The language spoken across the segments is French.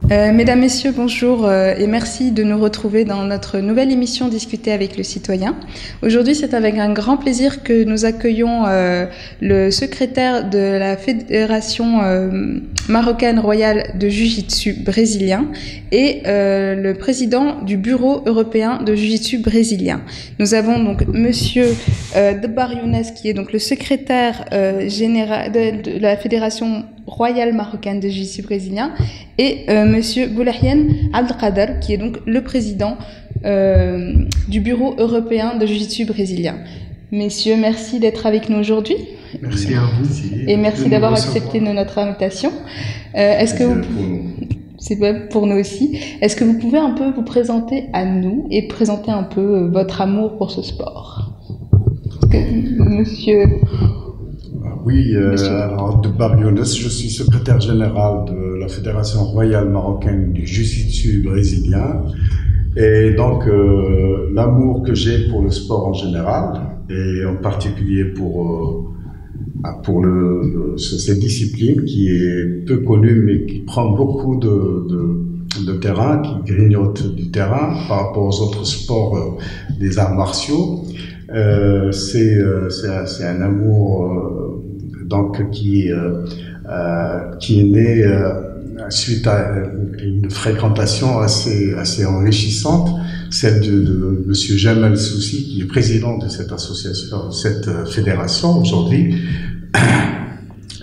Mesdames, Messieurs, bonjour et merci de nous retrouver dans notre nouvelle émission Discuter avec le citoyen. Aujourd'hui, c'est avec un grand plaisir que nous accueillons le secrétaire de la Fédération marocaine royale de Jiu-Jitsu brésilien et le président du Bureau européen de Jiu-Jitsu brésilien. Nous avons donc Monsieur Dbar Younes, qui est donc le secrétaire général de la Fédération royale marocaine de Jiu-Jitsu brésilien, et Monsieur Boulahien Abdelkader, qui est donc le président du Bureau européen de Jiu-Jitsu brésilien. Messieurs, merci d'être avec nous aujourd'hui. Merci à vous. Et merci d'avoir accepté notre invitation. C'est pour nous aussi. Est-ce que vous pouvez un peu vous présenter à nous et présenter un peu votre amour pour ce sport? Monsieur... Oui, alors Dbar Younes, je suis secrétaire général de la Fédération royale marocaine du Jiu-Jitsu brésilien. Et donc, l'amour que j'ai pour le sport en général, et en particulier pour cette discipline qui est peu connue, mais qui prend beaucoup de terrain, qui grignote du terrain par rapport aux autres sports des arts martiaux. C'est un amour donc qui est né suite à une fréquentation assez enrichissante, celle de Monsieur Jamal Soussi, qui est président de cette association, cette fédération aujourd'hui.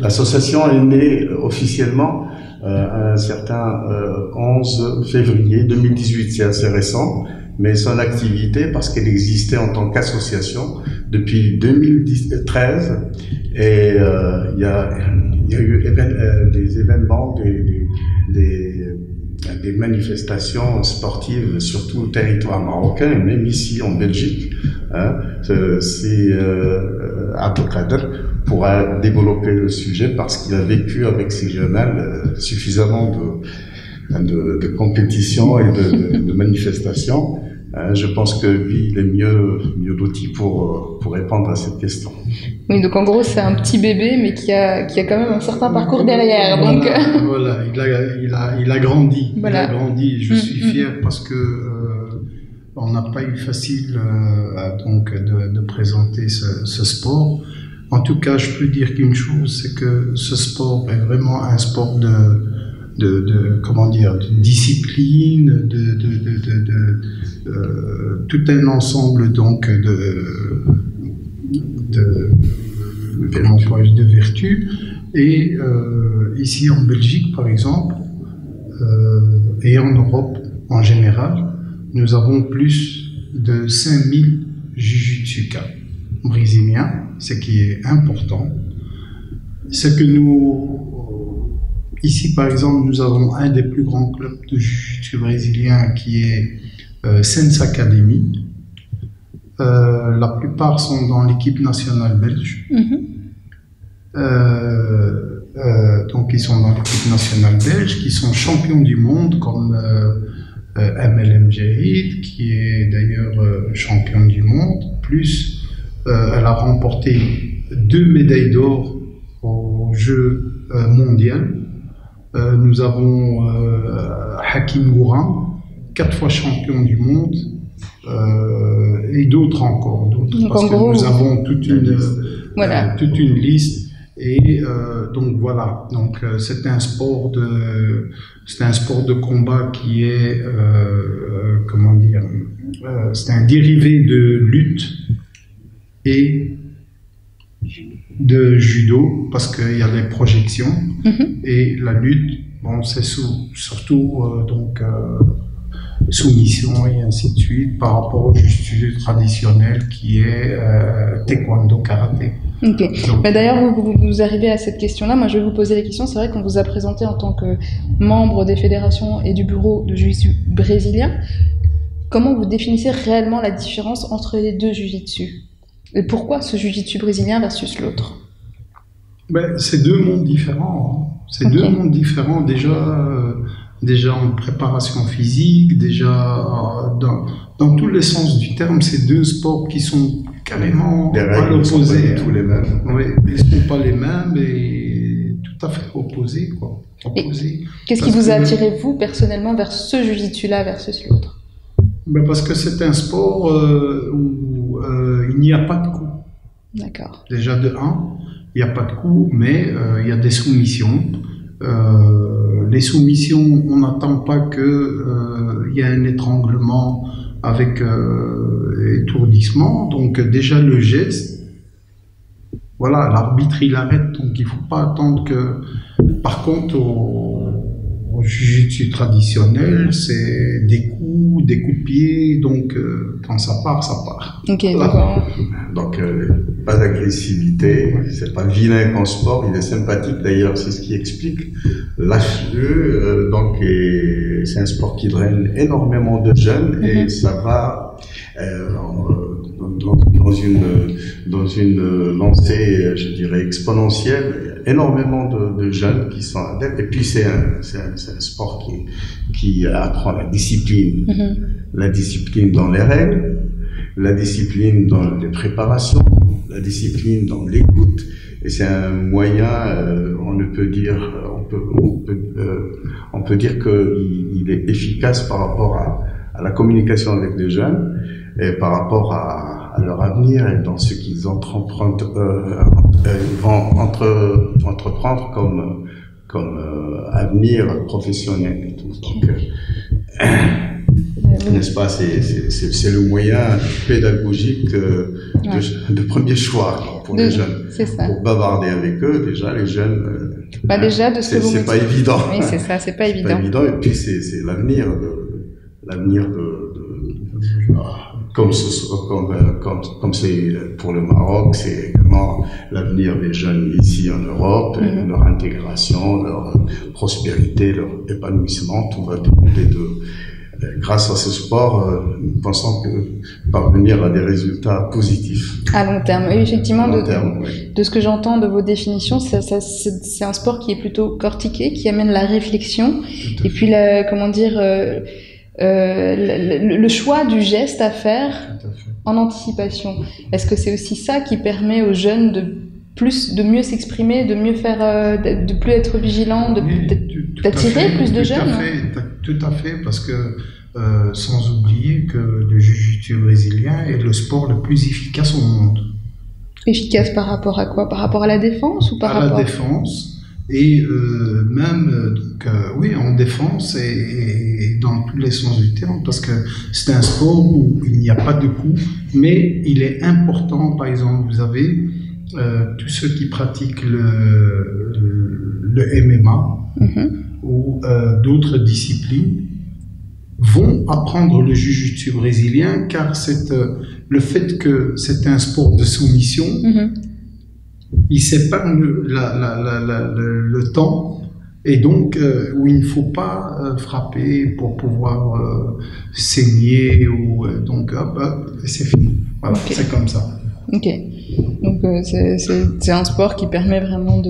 L'association est née officiellement un certain 11 février 2018, c'est assez récent, mais son activité, parce qu'elle existait en tant qu'association depuis 2013, et il y a eu des événements, des manifestations sportives, surtout au territoire marocain, et même ici en Belgique. C'est Abdelkader pourra développer le sujet parce qu'il a vécu avec ses jumelles suffisamment de compétitions et de manifestations. Je pense que lui, il est mieux loti pour répondre à cette question. Oui, donc en gros, c'est un petit bébé, mais qui a quand même un certain parcours derrière. Voilà, il a grandi. Voilà. Il a grandi. Je suis fier parce que on n'a pas eu facile donc de présenter ce sport. En tout cas, je peux dire qu'une chose, c'est que ce sport est vraiment un sport comment dire, de discipline, tout un ensemble donc de vertus. Et ici en Belgique, par exemple, et en Europe en général, nous avons plus de 5000 jujutsuka brésiliens, ce qui est important. C'est que ici, par exemple, nous avons un des plus grands clubs de jiu-jitsu brésilien qui est Sens Academy. La plupart sont dans l'équipe nationale belge. Donc, ils sont dans l'équipe nationale belge, qui sont champions du monde, comme MLM Jahid, qui est d'ailleurs champion du monde. Plus, elle a remporté 2 médailles d'or aux Jeux mondiaux. Nous avons Hakim Gouram, 4 fois champion du monde, et d'autres encore. Parce que nous avons toute une liste. Et donc voilà. Donc c'est un sport de combat qui est comment dire, c'est un dérivé de lutte et de judo, parce qu'il y a les projections et la lutte, bon, c'est surtout donc soumission et ainsi de suite par rapport au jiu-jitsu traditionnel qui est taekwondo, karaté. Ok. Mais d'ailleurs, vous arrivez à cette question-là. Moi, je vais vous poser la question. C'est vrai qu'on vous a présenté en tant que membre des fédérations et du bureau de jiu-jitsu brésilien. Comment vous définissez réellement la différence entre les deux jiu-jitsu? Et pourquoi ce jiu-jitsu brésilien versus l'autre? C'est deux mondes différents. C'est deux mondes différents. Déjà en préparation physique, déjà dans tous les sens du terme, c'est deux sports qui sont carrément à l'opposé. Tous les mêmes. Oui, ils ne sont pas les mêmes et tout tout à fait opposés, quoi. Opposés. Qu'est-ce qui vous a attiré, vous, personnellement, vers ce jiu-jitsu-là versus l'autre? Ben parce que c'est un sport où il n'y a pas de coup. D'accord. Déjà de 1, il n'y a pas de coup, mais il y a des soumissions. Les soumissions, on n'attend pas qu'il y ait un étranglement avec étourdissement. Donc déjà le geste, voilà, l'arbitre il arrête, donc il ne faut pas attendre que... Par contre, au jiu-jitsu traditionnel, c'est des coups de pied, donc quand ça part, ça part. Ok, voilà. d'accord. Donc, pas d'agressivité, c'est pas vilain comme sport, il est sympathique d'ailleurs, c'est ce qui explique l'afflux. Donc, c'est un sport qui draine énormément de jeunes et ça va dans une lancée, je dirais, exponentielle. Énormément de jeunes qui sont adeptes. Et puis, c'est un sport qui apprend la discipline. La discipline dans les règles, la discipline dans les préparations, la discipline dans l'écoute. Et c'est un moyen, on peut dire qu'il est efficace par rapport à la communication avec les jeunes et par rapport à leur avenir et dans ce qu'ils vont entreprendre comme avenir professionnel et tout. Donc, n'est-ce pas, c'est le moyen pédagogique de premier choix pour les jeunes. C'est ça. Pour bavarder avec eux, déjà, les jeunes, déjà, de ce que vous c'est pas évident. Oui, c'est ça, c'est pas évident. Pas évident, et puis c'est l'avenir comme c'est pour le Maroc, c'est également l'avenir des jeunes ici en Europe, leur intégration, leur prospérité, leur épanouissement, tout va dépender grâce à ce sport, nous pensons que parvenir à des résultats positifs. À long terme, oui, effectivement, Oui. De ce que j'entends de vos définitions, c'est un sport qui est plutôt cortiqué, qui amène la réflexion, et puis le choix du geste à faire en anticipation. Est-ce que c'est aussi ça qui permet aux jeunes de mieux s'exprimer, de mieux faire, de plus être vigilants, d'attirer plus de jeunes? Tout à fait, parce que sans oublier que le jiu-jitsu brésilien est le sport le plus efficace au monde. Efficace par rapport à quoi? Par rapport à la défense ou par rapport à la défense? Et même, oui, en défense et dans tous les sens du terme, parce que c'est un sport où il n'y a pas de coup, mais il est important, par exemple, vous avez tous ceux qui pratiquent le MMA ou d'autres disciplines vont apprendre le jiu-jitsu brésilien, car le fait que c'est un sport de soumission, il s'épargne le temps, et donc où il ne faut pas frapper pour pouvoir saigner, ou donc c'est fini. Voilà, c'est comme ça. Ok. Donc c'est un sport qui permet vraiment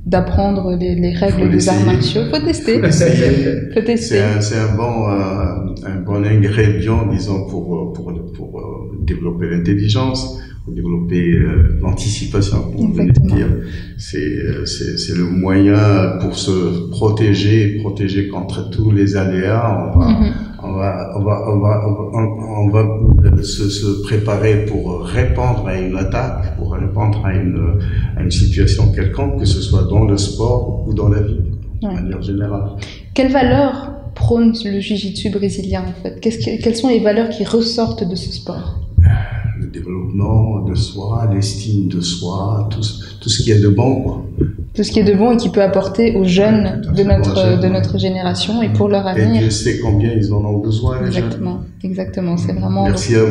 d'apprendre les règles des arts martiaux. Faut tester. Faut tester. C'est un bon ingrédient, disons, pour développer l'intelligence, pour développer l'anticipation, pour venir dire. C'est le moyen pour se protéger contre tous les aléas. On va se préparer pour répondre à une attaque, pour répondre à une situation quelconque, que ce soit dans le sport ou dans la vie, de manière générale. Quelles valeurs prône le jiu-jitsu brésilien, en fait? Quelles sont les valeurs qui ressortent de ce sport? Le développement de soi, l'estime de soi, tout ce qui est de bon, quoi. Tout ce qui est de bon et qui peut apporter aux jeunes de notre génération et pour leur avenir. Et Dieu sait combien ils en ont besoin, les jeunes. Exactement, c'est vraiment... Merci à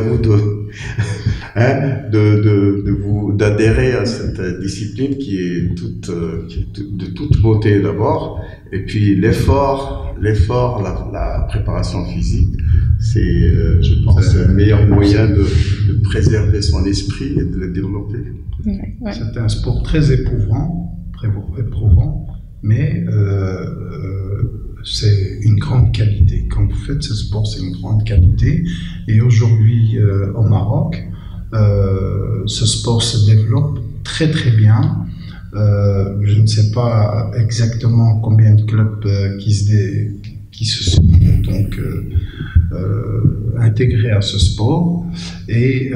vous d'adhérer à cette discipline qui est de toute beauté d'abord, et puis l'effort, la préparation physique, c'est, je pense, le meilleur moyen de préserver son esprit et de le développer. C'est un sport très éprouvant, mais c'est une grande qualité. Quand vous faites ce sport, c'est une grande qualité. Et aujourd'hui, au Maroc, ce sport se développe très très bien. Je Je ne sais pas exactement combien de clubs qui se sont donc intégrés à ce sport, et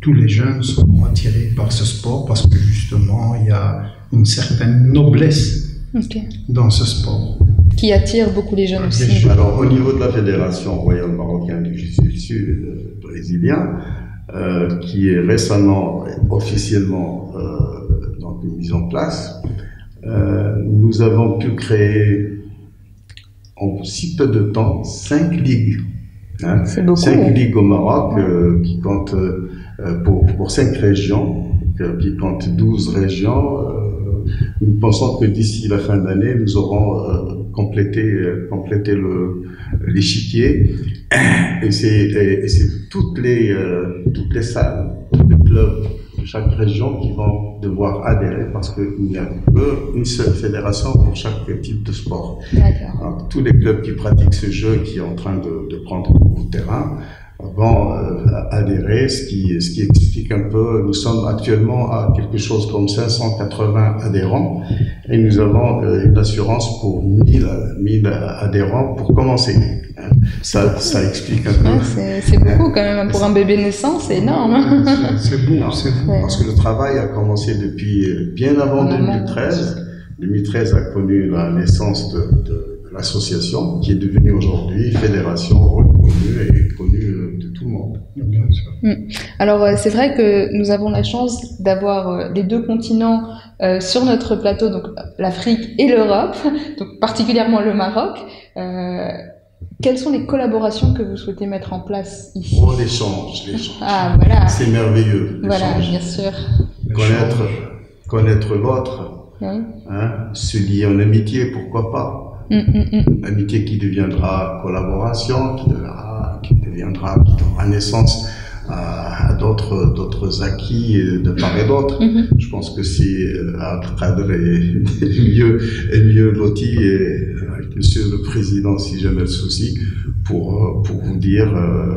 tous les jeunes sont attirés par ce sport parce que justement il y a une certaine noblesse dans ce sport. Qui attire beaucoup les jeunes aussi. Alors au niveau de la Fédération royale marocaine du jiu-jitsu brésilien, qui est récemment officiellement donc mise en place, nous avons pu créer en si peu de temps 5 ligues. Hein, c'est beaucoup. 5 ligues au Maroc qui comptent pour 5 régions, qui comptent 12 régions. Nous pensons que d'ici la fin d'année, nous aurons complété l'échiquier. Et c'est toutes les salles, tous les clubs de chaque région qui vont devoir adhérer parce qu'il n'y a qu'une seule fédération pour chaque type de sport. Donc, tous les clubs qui pratiquent ce jeu, qui est en train de prendre beaucoup de terrain, vont adhérer, ce qui explique un peu. Nous sommes actuellement à quelque chose comme 580 adhérents et nous avons une assurance pour 1000 adhérents pour commencer. Ça explique un peu. C'est beaucoup quand même pour un bébé naissant, c'est énorme. C'est beau, parce que le travail a commencé depuis bien avant 2013. 2013 a connu la naissance de l'association qui est devenue aujourd'hui fédération reconnue et connue de tout le monde. Bien sûr. Alors c'est vrai que nous avons la chance d'avoir les deux continents sur notre plateau, donc l'Afrique et l'Europe, donc particulièrement le Maroc. Quelles sont les collaborations que vous souhaitez mettre en place ici? Oh, l'échange. Ah, voilà. C'est merveilleux. Voilà, bien sûr. Connaître l'autre, hein, se lier en amitié, pourquoi pas. Amitié qui deviendra collaboration, qui donnera naissance à d'autres acquis de part et d'autre. Je pense que si Abdelkader est mieux loti, et avec Monsieur le Président, si jamais le souci, pour vous dire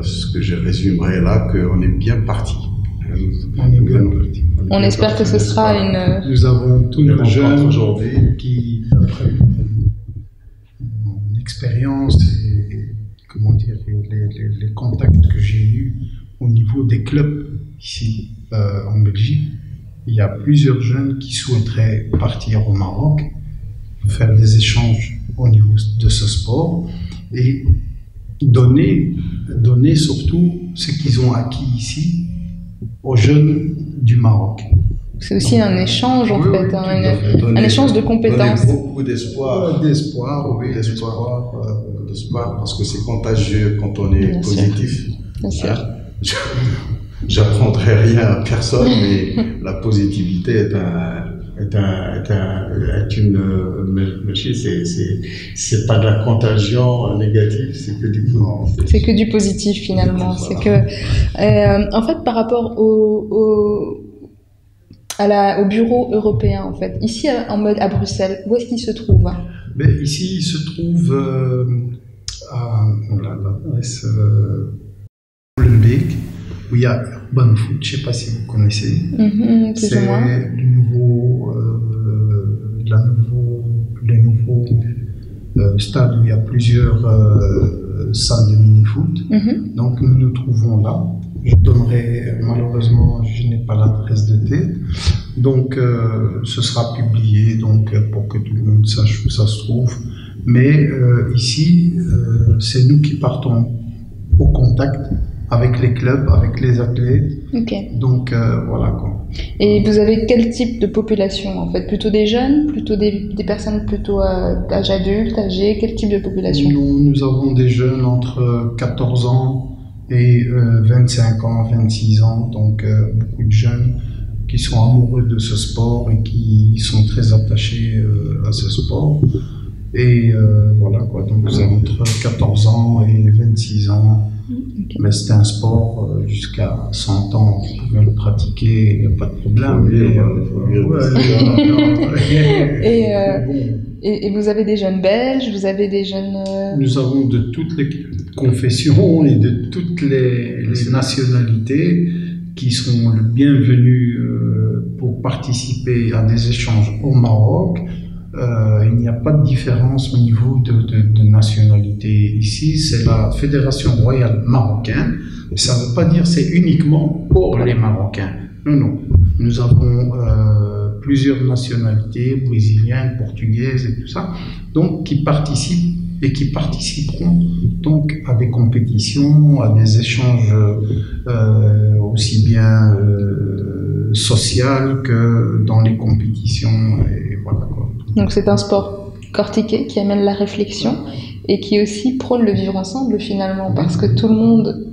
ce que je résumerai là, qu'on est bien parti. On espère que ce sera une... Nous avons tous nos jeunes aujourd'hui qui, d'après mon expérience et comment dire, les contacts que j'ai eus au niveau des clubs ici en Belgique, il y a plusieurs jeunes qui souhaiteraient partir au Maroc, faire des échanges au niveau de ce sport et donner surtout ce qu'ils ont acquis ici aux jeunes du Maroc. C'est aussi un échange en fait, un échange de compétences. Beaucoup d'espoir. D'espoir, Parce que c'est contagieux quand on est positif. Bien sûr. J'apprendrai rien à personne, mais la positivité c'est pas de la contagion négative, c'est que du positif. C'est que du positif finalement. Voilà. C'est que, en fait, par rapport au bureau européen, en fait, ici à Bruxelles, où est-ce qu'il se trouve? Mais ici, il se trouve à l'adresse Molenbeek, où il y a Urban Foot, je ne sais pas si vous connaissez. Plus ou moins. Le nouveau stade où il y a plusieurs salles de mini-foot. Donc nous nous trouvons là. Je donnerai, malheureusement, je n'ai pas l'adresse de tête. Donc ce sera publié donc, pour que tout le monde sache où ça se trouve. Mais ici, c'est nous qui partons au contact avec les clubs, avec les athlètes. Donc voilà quoi. Et vous avez quel type de population en fait? Plutôt des jeunes, plutôt des personnes plutôt d'âge adulte, âgé? Quel type de population? Nous avons des jeunes entre 14 ans et 25 ans, 26 ans, donc beaucoup de jeunes qui sont amoureux de ce sport et qui sont très attachés à ce sport. Et voilà quoi, donc c'est entre 14 ans et 26 ans. Mais c'est un sport jusqu'à 100 ans, vous pouvez le pratiquer, il n'y a pas de problème. Et vous avez des jeunes belges, vous avez des jeunes... Nous avons de toutes les confessions et de toutes les nationalités. qui sont le bienvenus pour participer à des échanges au Maroc. Il n'y a pas de différence au niveau de nationalité ici. C'est la Fédération royale marocaine. Ça ne veut pas dire que c'est uniquement pour les Marocains. Non, non. Nous avons plusieurs nationalités, brésiliennes, portugaises et tout ça, donc qui participent et qui participeront donc à des compétitions, à des échanges aussi bien sociaux que dans les compétitions. Et voilà, quoi. Donc c'est un sport cortiqué qui amène la réflexion et qui aussi prône le vivre ensemble finalement, parce que tout le monde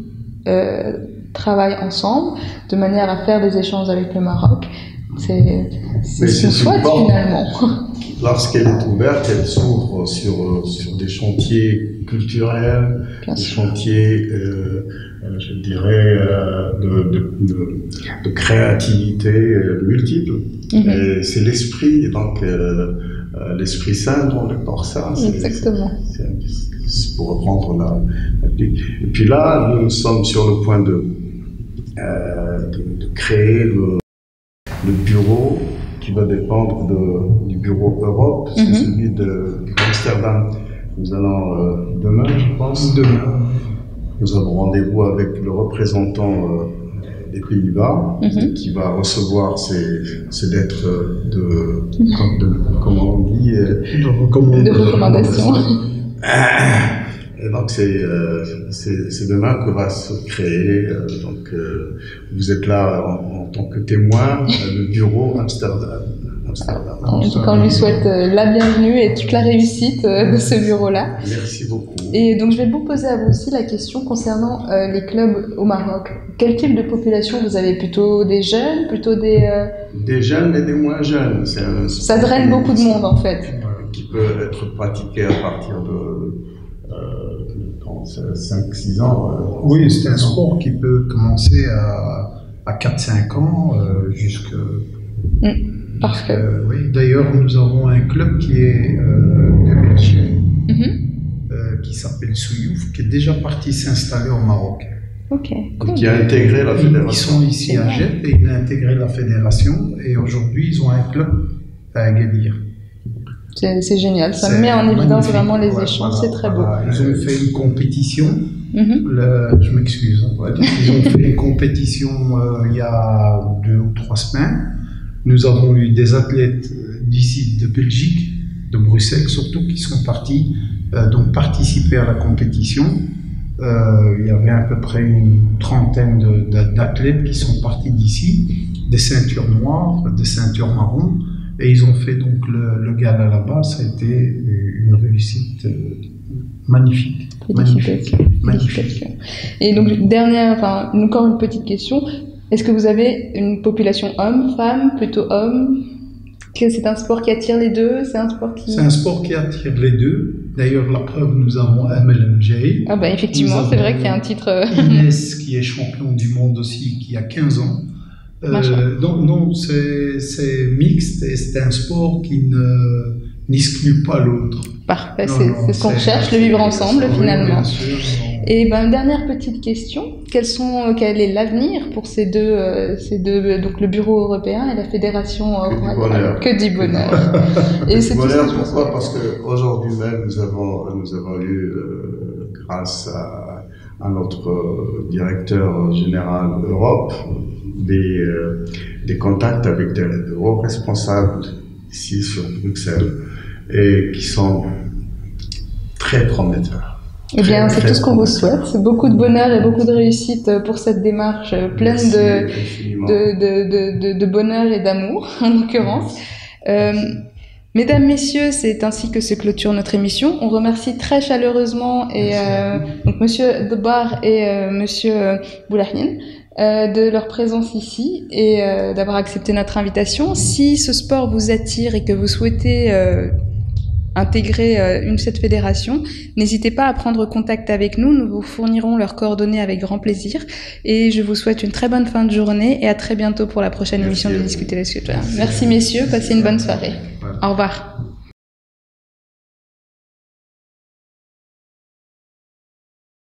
travaille ensemble de manière à faire des échanges avec le Maroc. C'est ce qu'on souhaite finalement. Lorsqu'elle est ouverte, elle s'ouvre sur des chantiers culturels, des chantiers, je dirais, de créativité multiple. Et c'est l'esprit, donc l'esprit saint dont le porte ça. Exactement. C'est pour reprendre et puis là, nous sommes sur le point de créer le bureau qui va dépendre du bureau Europe, c'est celui d'Amsterdam. Nous allons demain, je pense. Demain. Nous avons rendez-vous avec le représentant des Pays-Bas qui va recevoir ces lettres comment on dit, de recommandation. Et donc c'est demain que va se créer. Donc vous êtes là en tant que témoin, le bureau Amsterdam. En tout cas, on lui souhaite la bienvenue et toute la réussite de ce bureau-là. Merci beaucoup. Et donc je vais vous poser à vous aussi la question concernant les clubs au Maroc. Quel type de population vous avez? Plutôt des jeunes, plutôt des jeunes et des moins jeunes. Ça draine beaucoup de monde en fait. Qui peut être pratiqué à partir de 5-6 ans. Oui, c'est un sport qui peut commencer à 4-5 ans jusqu'à... Parfait. Oui, d'ailleurs, nous avons un club qui est de Belgique, qui s'appelle Souyouf, qui est déjà parti s'installer au Maroc. Ok. Cool. Qui a intégré la fédération. Ils sont ici à Gep et il a intégré la fédération. Et aujourd'hui, ils ont un club à Agadir. C'est génial, ça met en évidence vraiment les échanges, c'est très beau. Ils ont fait une compétition, je m'excuse, ils ont fait une compétition il y a 2 ou 3 semaines. Nous avons eu des athlètes d'ici, de Belgique, de Bruxelles surtout, qui sont partis donc participer à la compétition. Il y avait à peu près une trentaine d'athlètes qui sont partis d'ici, des ceintures noires, des ceintures marron. Et ils ont fait donc le gala là-bas, ça a été une réussite magnifique. Magnifique. Et donc, encore une petite question. Est-ce que vous avez une population homme, femme, plutôt homme? Que c'est un sport qui attire les deux? C'est un sport qui attire les deux. D'ailleurs, la preuve, nous avons Amel Mjahi. Ah bah effectivement, c'est vrai qu'il y a un titre... Inès, qui est champion du monde aussi, qui a 15 ans. Donc c'est mixte et c'est un sport qui n'exclue pas l'autre. Parfait, c'est ce qu'on recherche, le vivre ensemble finalement. Bien sûr. Et dernière petite question, quel est l'avenir pour ces deux, donc le bureau européen et la fédération royale? Que du bonheur. Et c'est tout bonheur, pourquoi? Parce qu'aujourd'hui même, nous avons eu, grâce à notre directeur général Europe, des contacts avec des hauts responsables ici sur Bruxelles et qui sont très prometteurs. Eh bien, c'est tout ce qu'on vous souhaite. C'est beaucoup de bonheur et beaucoup de réussite pour cette démarche pleine de bonheur et d'amour, en l'occurrence. Mesdames, Messieurs, c'est ainsi que se clôture notre émission. On remercie très chaleureusement donc Monsieur Debar et Monsieur Boulahine de leur présence ici et d'avoir accepté notre invitation. Si ce sport vous attire et que vous souhaitez intégrer cette fédération, n'hésitez pas à prendre contact avec nous. Nous vous fournirons leurs coordonnées avec grand plaisir. Et je vous souhaite une très bonne fin de journée et à très bientôt pour la prochaine émission de Discuter les Citoyens. Merci messieurs, passez une bonne soirée. Au revoir.